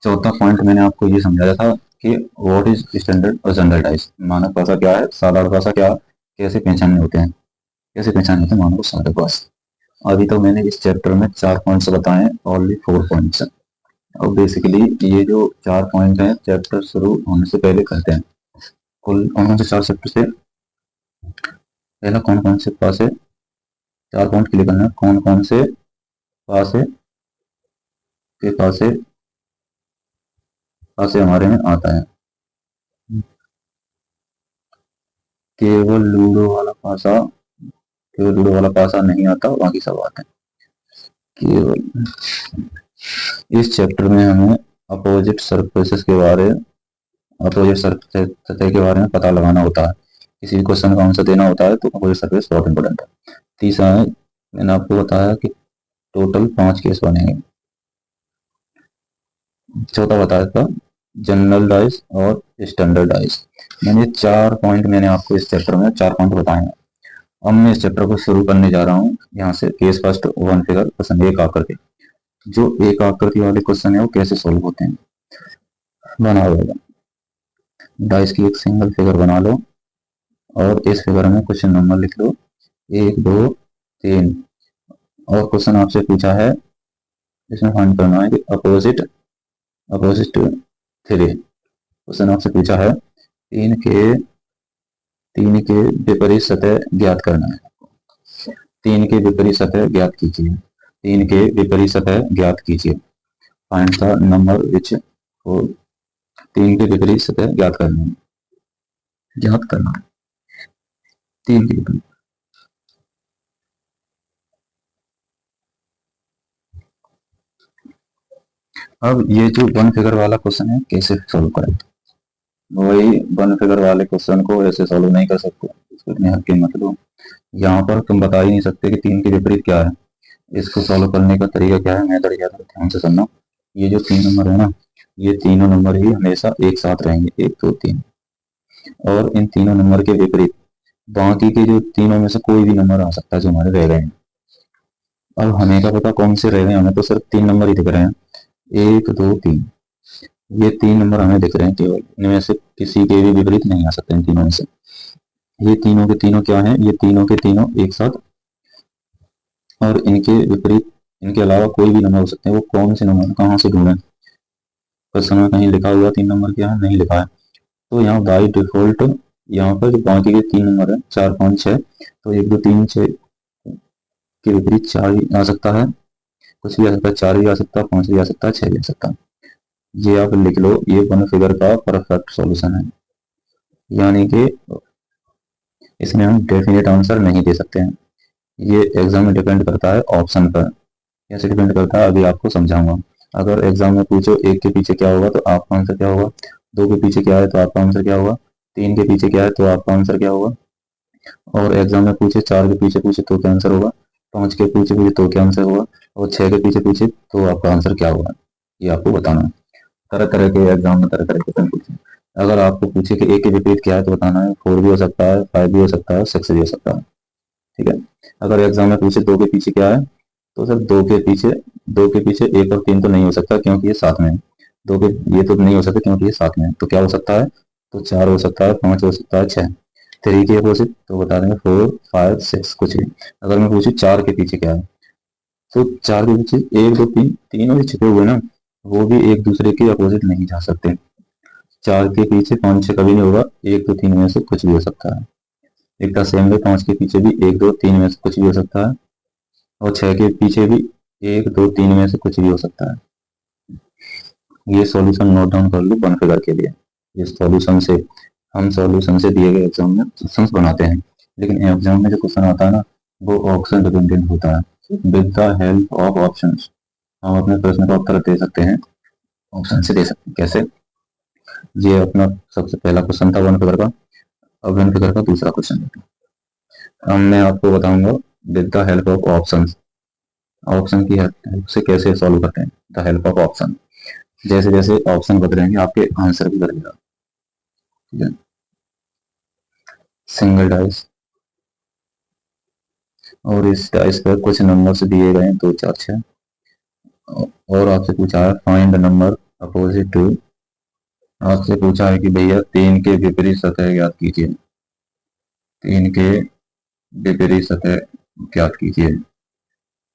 चौथा पॉइंट मैंने आपको ये समझाया था कि व्हाट इज स्टैंडर्ड और जनरल डाइस, मानक भाषा क्या है, साधारण भाषा क्या, कैसे पहचानने होते हैं, कैसे पहचानने होते हैं मानक और साधारण भाषा। अभी तो मैंने इस चैप्टर में 4 पॉइंट्स बताए, ओनली 4 पॉइंट्स। और बेसिकली ये जो 4 पॉइंट हैं चैप्टर शुरू होने से पहले करते हैं। कुल कौन कौन से 4 चैप्टर से, पहला कौन कौन से पास है, 4 पॉइंट क्लियर करना है, कौन कौन से पास है के पास से हमारे में आता है। केवल लूडो वाला पासा, केवल लूडो वाला पासा नहीं आता, बाकी सब आते हैं। केवल इस चैप्टर में हमें अपोजिट सरफेसेस के बारे, अपोजिट सतह के बारे में पता लगाना होता है। किसी भी क्वेश्चन का आंसर देना होता है तो अपोजिट सरफेस बहुत इंपॉर्टेंट है। तीसरा है, मैंने आपको बताया कि टोटल 5 केस बनेंगे। चौथा बताया था जनरल डाइस और स्टैंडर्ड डाइस। मैंने 4 पॉइंट मैंने आपको इस चैप्टर में 4 पॉइंट बताए हैं। अब मैं इस चैप्टर को शुरू करने जा रहा हूँ। यहाँ से case first, one figure question एक आकृति। जो एक आकृति वाले क्वेश्चन है वो कैसे सोल्व होते हैं, बना होगा। डाइस की एक सिंगल फिगर बना लो और इस फिगर में कुछ नंबर लिख लो, 1 2 3। और क्वेश्चन आपसे पूछा है, इसमें फाइंड करना है कि अपोजिट अपोजिट 3। क्वेश्चन आपसे पूछा है तीन के विपरीत सतह ज्ञात करना है। 3 के विपरीत सतह ज्ञात कीजिए, 3 के विपरीत सतह ज्ञात कीजिए। फाइंड द नंबर विच हो, 3 के विपरीत सतह ज्ञात करना है, ज्ञात करना है 3 के विपरीत। अब ये जो वन फिगर वाला क्वेश्चन है कैसे सोल्व करें, वही वन फिगर वाले क्वेश्चन को ऐसे सोल्व नहीं कर सकते, इसको इतने हल्के मत लो। यहाँ पर तुम बता ही नहीं सकते कि 3 के विपरीत क्या है। इसको सॉल्व करने का तरीका क्या है, मेथड क्या है, ध्यान से सुनना। ये जो 3 नंबर है ना, ये तीनों नंबर ही हमेशा एक साथ रहेंगे, 1 2 3। और इन तीनों नंबर के विपरीत बाकी के जो तीनों में से कोई भी नंबर आ सकता है जो हमारे रह गए हैं। अब हमें क्या पता कौन से रह गए, हमें तो सिर्फ 3 नंबर ही दिख रहे हैं, 1 2 3। ये 3 नंबर हमें दिख रहे हैं, केवल इनमें से किसी के भी विपरीत नहीं आ सकते इन तीनों में से। ये तीनों के तीनों क्या है, ये तीनों के तीनों एक साथ, और इनके विपरीत, इनके अलावा कोई भी नंबर हो सकते हैं। वो कौन से नंबर कहाँ से ढूंढें, क्वेश्चन में कहीं लिखा हुआ 3 नंबर क्या है, नहीं लिखा है। तो यहाँ बाई डिफॉल्ट यहाँ पर जो बाकी के 3 नंबर है 4 5 6, तो 1 2 3 6 के विपरीत 4 भी आ सकता है, कुछ भी आ सकता है, 4 भी आ सकता है, 5 भी आ सकता है, 6 भी आ सकता है। ये आप लिख लो, ये वन फिगर का परफेक्ट सॉल्यूशन है। यानी कि इसमें हम डेफिनेट आंसर नहीं दे सकते हैं, ये एग्जाम में डिपेंड करता है ऑप्शन पर। कैसे डिपेंड करता है अभी आपको समझाऊंगा। अगर एग्जाम में पूछो 1 के पीछे क्या होगा तो आपका आंसर क्या होगा, 2 के पीछे क्या है तो आपका आंसर क्या होगा, 3 के पीछे क्या है तो आपका आंसर क्या होगा। और एग्जाम में पूछे 4 के पीछे पूछे तो क्या आंसर होगा, 5 के पीछे पूछे तो क्या आंसर होगा, और 6 के पीछे पूछे तो आपका आंसर क्या होगा, ये आपको बताना है। तरह तरह के एग्जाम में तरह तरह के क्वेश्चन पूछे। अगर आपको पूछे कि 1 के विपरीत क्या है तो बताना है 4 भी हो सकता है, 5 भी हो सकता है, 6 भी हो सकता है। ठीक है। अगर एग्जाम में पूछे 2 के पीछे क्या है तो सर 2 के पीछे 1 और 3 तो नहीं हो सकता क्योंकि ये साथ में है। 2 के ये तो नहीं हो सकता क्योंकि ये साथ में है, तो क्या हो सकता है, तो 4 हो सकता है, 5 हो सकता है, 6। 3 के अपोजिट तो बता देंगे 4 5 6 कुछ भी। अगर मैं पूछूं 4 के पीछे क्या है, तो 4 के पीछे 1 2 3, तीनों भी छिपे हुए ना, वो भी एक दूसरे के अपोजिट नहीं जा सकते। 4 के पीछे 5 6 कभी नहीं होगा, 1 2 3 में से कुछ भी हो सकता है। एक का सेम है, 5 के पीछे भी 1 2 3 में से कुछ भी हो सकता है, और 6 के पीछे भी 1 2 3 में से कुछ भी हो सकता है। ये सॉल्यूशन नोट डाउन कर लो वन फिगर के लिए। ये सॉल्यूशन से हम सॉल्यूशन से दिए गए एग्जाम में क्वेश्चन बनाते हैं। लेकिन एग्जाम में जो क्वेश्चन आता है ना वो ऑप्शन डिपेंडेंट होता है। With the help of option हम अपने प्रश्न का उत्तर दे सकते हैं, ऑप्शन से दे सकते हैं। कैसे? ये अपना सबसे पहला क्वेश्चन था वन फिगर का, अब वन फिगर का दूसरा क्वेश्चन। अब मैं आपको बताऊंगा with the help of option, option की हेल्प से कैसे सॉल्व करते हैं। द हेल्प ऑफ ऑप्शन, जैसे जैसे ऑप्शन बदलेंगे आपके आंसर भी बदलेगा। ठीक है, सिंगल डाइस, और इस डाइस पर कुछ नंबर्स दिए गए हैं 2 4 6, और आपसे पूछा है find the number opposite to, आपसे पूछा है कि भैया 3 के विपरीत सतह ज्ञात कीजिए, 3 के विपरीत सतह ज्ञात कीजिए।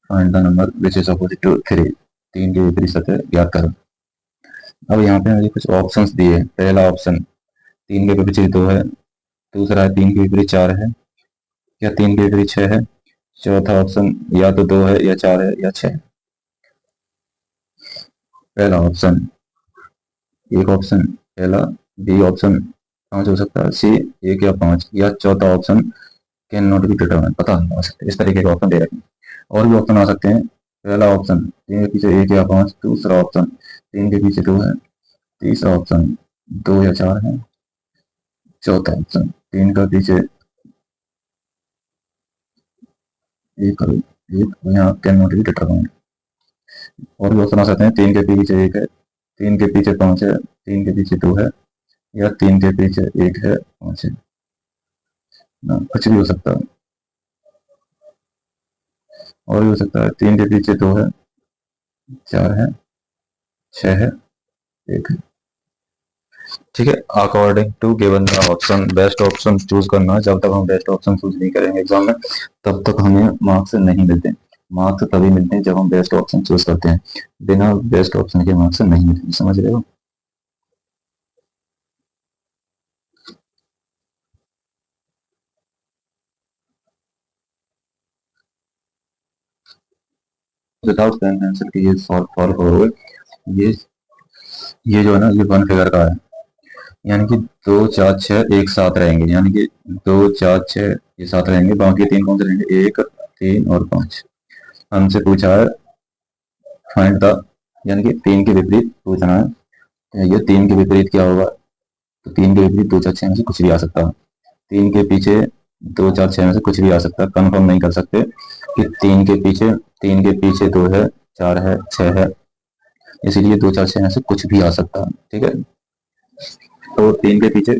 Find the number which is opposite to 3, 3 के विपरीत सतह ज्ञात करो। अब यहाँ पे मुझे कुछ ऑप्शंस दिए। पहला ऑप्शन 3 के विपरीत 2 है, दूसरा है 3 के विपरीत 4 है, या 3 के विपरीत 6 है, चौथा ऑप्शन या तो 2 है या 4 है या 6 है। पहला ऑप्शन, एक ऑप्शन पहला, बी ऑप्शन 5 हो सकता है, सी 1 या 5, या चौथा option can not be determine, पता नहीं हो सकता। इस तरीके के ऑप्शन दे रखे हैं। और भी ऑप्शन आ सकते हैं। पहला ऑप्शन 3 के पीछे 1 या 5, दूसरा ऑप्शन 3 के पीछे 2 है, तीसरा ऑप्शन 2 या 4 है, चौथा ऑप्शन 3 का पीछे एक यहाँ कैन नॉट बी डिटरमाइन। और भी ऑप्शन आ सकते हैं। 3 के पीछे 1 है, 3 के पीछे 5 है, 3 के पीछे 2 है, या 3 के पीछे 1 है 5 है। कुछ भी हो सकता है। और भी हो सकता है 3 के पीछे 2 है, 4 है, 6 है, 1 है। ठीक है, according to given the option best option choose करना। जब तक हम बेस्ट ऑप्शन चूज नहीं करेंगे एग्जाम में तब तक हमें मार्क्स नहीं मिलते। मार्क्स तभी मिलते हैं जब हम बेस्ट ऑप्शन चूज करते हैं, बिना बेस्ट ऑप्शन के मार्क्स नहीं मिलते। समझ रहे हो? विदाउट पेन पेंसिल की ये सॉल्व फॉर, ये ये जो है ना ये वन फिगर का है, यानी कि 2 4 6 एक साथ रहेंगे, यानी कि 2 4 6 ये साथ रहेंगे, बाकी 3 कौन से रहेंगे? 1 3 और 5। हमसे पूछा है फाइंड द, यानी कि 3 के विपरीत पूछना है। तो ये 3 के विपरीत क्या होगा? तो 3 के विपरीत 2 4 6 में से कुछ भी आ सकता है। 3 के पीछे 2 4 6 में से कुछ भी आ सकता है। कंफर्म नहीं कर सकते कि 3 के पीछे 2 है, 4 है, 6 है, इसीलिए 2 4 6 में से कुछ भी आ सकता है। ठीक है, तो 3 के पीछे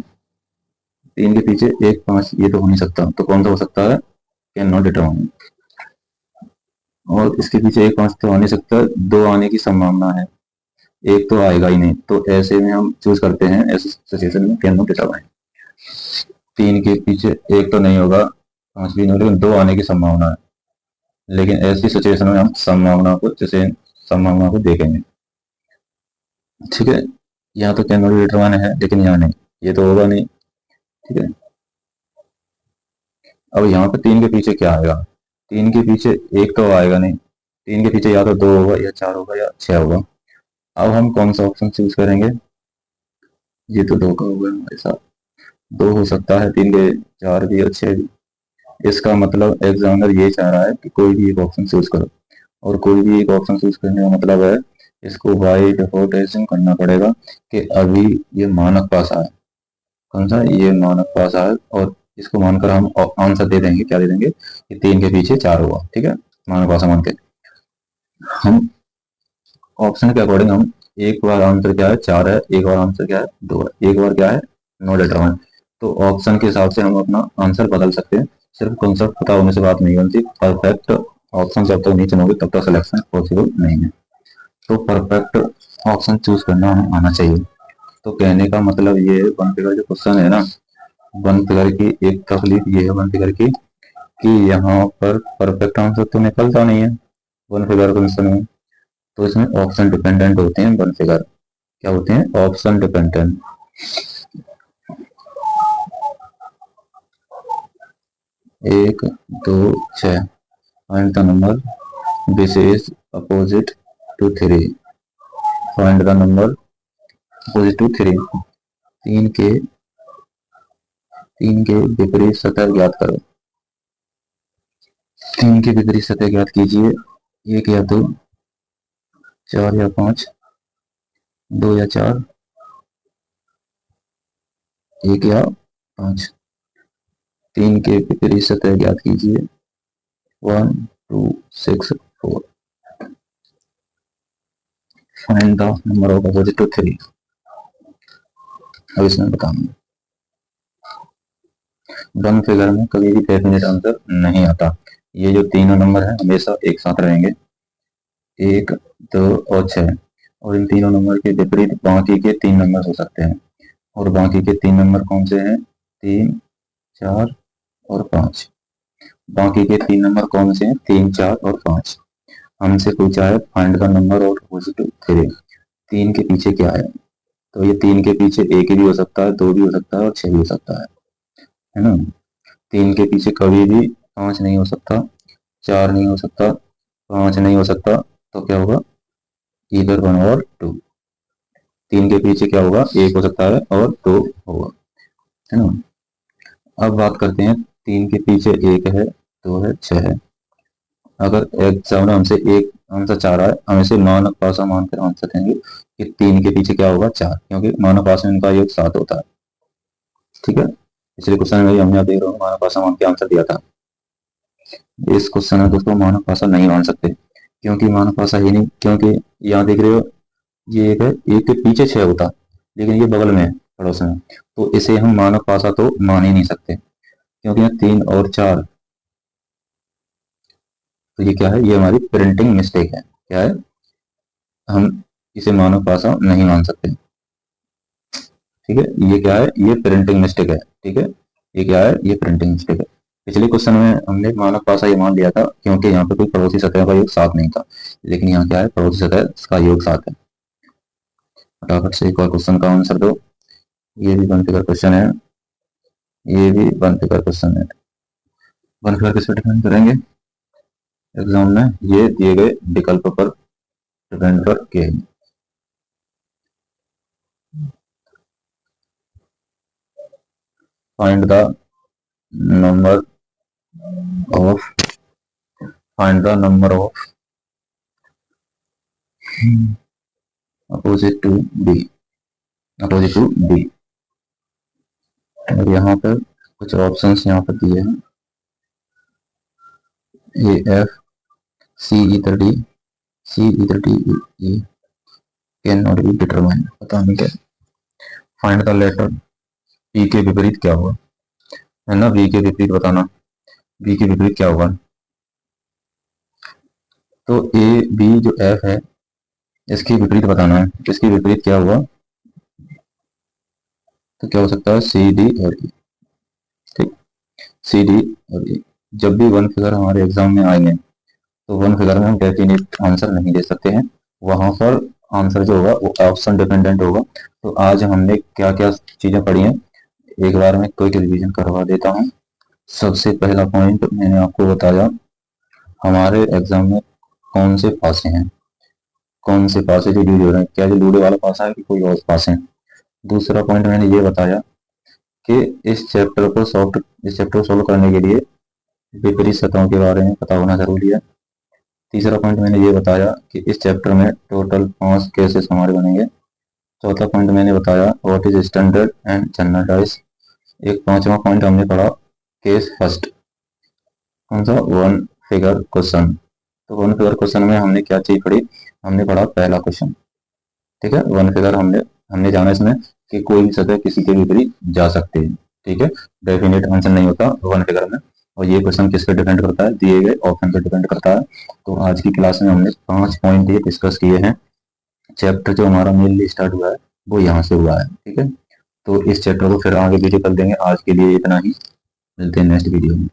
1 5 ये तो हो नहीं सकता, तो कौन सा हो सकता है? Can not determine. और इसके पीछे 1 5 तो आ नहीं सकता, 2 आने की संभावना है, एक तो आएगा ही नहीं, तो ऐसे में हम चूज करते हैं, ऐसे सिचुएशन में कैन नॉट डिटरमाइन। 3 के पीछे 1 तो नहीं होगा, 5 भी नहीं होगा, लेकिन 2 आने की संभावना है। लेकिन ऐसी सिचुएशन में हम संभावना को देखेंगे। ठीक है, यहाँ तो कैन नॉट डिटरमाइन है, लेकिन यहाँ नहीं, ये तो होगा नहीं। ठीक है, अब यहाँ पे 3 के पीछे क्या आएगा? 3 के पीछे 1 तो आएगा नहीं, 3 के पीछे या तो 2 होगा या 4 होगा या 6 होगा। अब हम कौन सा ऑप्शन चूज करेंगे? ये तो 2 का होगा हमारे साथ, 2 हो सकता है, 3 के 4 भी और 6 भी। इसका मतलब एग्जामिनर ये चाह रहा है कि कोई भी एक ऑप्शन चूज करो, और कोई भी एक ऑप्शन चूज करने का मतलब है इसको बाई डिफॉल्ट एज्यूम करना पड़ेगा कि अभी ये मानक पास आया। कौन सा? ये मानक पास आया, और इसको मानकर हम आंसर दे देंगे। क्या दे देंगे? कि 3 के पीछे 4 होगा। ठीक है, मानक पास मान के हम ऑप्शन के अकॉर्डिंग हम, एक बार आंसर क्या है? 4 है, एक बार आंसर क्या है? 2 है, एक बार क्या है? No determine. तो ऑप्शन के हिसाब से हम अपना आंसर बदल सकते हैं। सिर्फ कॉन्सेप्ट पता होने से बात नहीं बनती। परफेक्ट ऑप्शन जब तक नहीं चुनोगे तब तक सिलेक्शन पॉसिबल नहीं है। तो परफेक्ट ऑप्शन चूज करना हमें आना चाहिए। तो कहने का मतलब ये है, वन फिगर जो क्वेश्चन है ना, वन फिगर की एक तकलीफ ये है वन फिगर की, कि यहाँ पर परफेक्ट आंसर तो निकलता नहीं है वन फिगर क्वेश्चन में। तो इसमें ऑप्शन डिपेंडेंट होते हैं वन फिगर। क्या होते हैं? Option dependent. 1 2 6 find the number which is opposite to 3, find the number opposite to 3, तीन के विपरीत सतह ज्ञात करो। तीन के विपरीत सतह ज्ञात कीजिए। 1 या 2, 4 या 5, 2 या 4, 1 या 5। तीन के विपरीत सतह ज्ञात कीजिए। 1, 2, 6, 4। Find the number of opposite to 3। अब इसमें बताना, वन फिगर में कभी भी डेफिनेट आंसर नहीं आता। ये जो तीनों नंबर है हमेशा एक साथ रहेंगे, 1, 2 और 6। और इन तीनों नंबर के विपरीत बाकी के 3 नंबर हो सकते हैं। और बाकी के 3 नंबर कौन से हैं? 3, 4 और 5। बाकी के 3 नंबर कौन से हैं? 3, 4 और 5। हमसे पूछा है find the number of opposite to 3। 3 के पीछे क्या है? तो ये 3 के पीछे 1 भी हो सकता है, 2 भी हो सकता है और 6 भी हो सकता है ना। 3 के पीछे कभी भी 5 नहीं हो सकता, 4 नहीं हो सकता, 5 नहीं हो सकता। तो क्या होगा? इधर 1 और 2। 3 के पीछे क्या होगा? 1 हो सकता है और 2 होगा, है ना। अब बात करते हैं, 3 के पीछे 1 है, 2 है, 6 है। अगर एग्जाम हमसे एक आंसर चाह रहा है, हम इसे मान पासा मानकर आंसर देंगे कि 3 के पीछे क्या होगा? 4, क्योंकि मान पासा में इनका योग 7 होता है। ठीक है, पिछले क्वेश्चन में हमने देख रहा हूँ मान पासा मान के आंसर दिया था। इस क्वेश्चन में दोस्तों मान पासा नहीं मान सकते, क्योंकि मान पासा ही नहीं, क्योंकि यहाँ देख रहे हो ये एक है, एक के पीछे 6 होता, लेकिन ये बगल में है, पड़ोस में, तो इसे हम मानव पासा तो मान ही नहीं सकते, क्योंकि यहाँ 3 और 4। तो ये क्या है? ये हमारी प्रिंटिंग मिस्टेक है। क्या है? हम इसे मानव पासा नहीं मान सकते। ठीक है, ये क्या है? ये प्रिंटिंग मिस्टेक है। ठीक है, ये क्या है? ये प्रिंटिंग मिस्टेक है। पिछले क्वेश्चन में हमने मानव पासा ये मान लिया था, क्योंकि यहाँ पे कोई पड़ोसी सतह का योग 7 नहीं था, लेकिन यहाँ क्या है? पड़ोसी सतह का योग 7 है। फटाफट से एक और क्वेश्चन का आंसर दो। ये भी वन फिगर क्वेश्चन है, ये भी वन फिगर क्वेश्चन है। वन फिगर किस पर डिपेंड करेंगे एग्जाम में? ये दिए गए विकल्प पर डिपेंड करके। Find the number of find the number of opposite to B, opposite to B. और यहाँ पर कुछ ऑप्शंस यहाँ पर दिए हैं, ए एफ, सी इधर डी, सी इधर D, E can not be determine, पता नहीं क्या। फाइंड द लेटर, पी के विपरीत क्या होगा, है ना। बी के विपरीत बताना, बी के विपरीत क्या होगा। तो ए बी जो एफ है इसकी विपरीत बताना है, इसकी विपरीत क्या हुआ? तो क्या हो सकता है? सी डी और ई। ठीक, सी डी और ई। जब भी वन फिगर हमारे एग्जाम में आएंगे तो वन फिगर में हम डेफिनेट आंसर नहीं दे सकते हैं, वहां पर आंसर जो होगा वो ऑप्शन डिपेंडेंट होगा। तो आज हमने क्या क्या चीजें पढ़ी हैं, एक बार में क्विक रिवीजन करवा देता हूँ। सबसे पहला पॉइंट मैंने आपको बताया, हमारे एग्जाम में कौन से पासे हैं, कौन से पासे जो यूज हो रहे हैं, क्या जो लूडो वाला पासा है कि कोई और पासे है। दूसरा पॉइंट मैंने ये बताया कि इस चैप्टर को सॉल्व करने के लिए विपरीत सतहों के बारे में पता होना जरूरी है। तीसरा पॉइंट मैंने ये बताया कि इस चैप्टर में टोटल 5 केसेस हमारे बनेंगे। चौथा पॉइंट मैंने बताया what is standard and generalize. एक पांचवा पॉइंट हमने पढ़ा केस फर्स्ट, कौन सा? One figure question. तो वन फिगर क्वेश्चन में हमने क्या चीज पढ़ी? हमने पढ़ा पहला क्वेश्चन। ठीक है, वन फिगर हमने हमने जाना इसमें कि कोई भी सतह किसी के विपरीत जा सकते हैं। ठीक है, डेफिनेट आंसर नहीं होता वन फिगर में। और ये क्वेश्चन किस पे डिपेंड करता है? दिए गए ऑप्शन पे डिपेंड करता है। तो आज की क्लास में हमने 5 पॉइंट ये डिस्कस किए हैं। चैप्टर जो हमारा मेनली स्टार्ट हुआ है वो यहाँ से हुआ है। ठीक है, तो इस चैप्टर को फिर आगे वीडियो कर देंगे। आज के लिए इतना ही, मिलते हैं नेक्स्ट वीडियो में।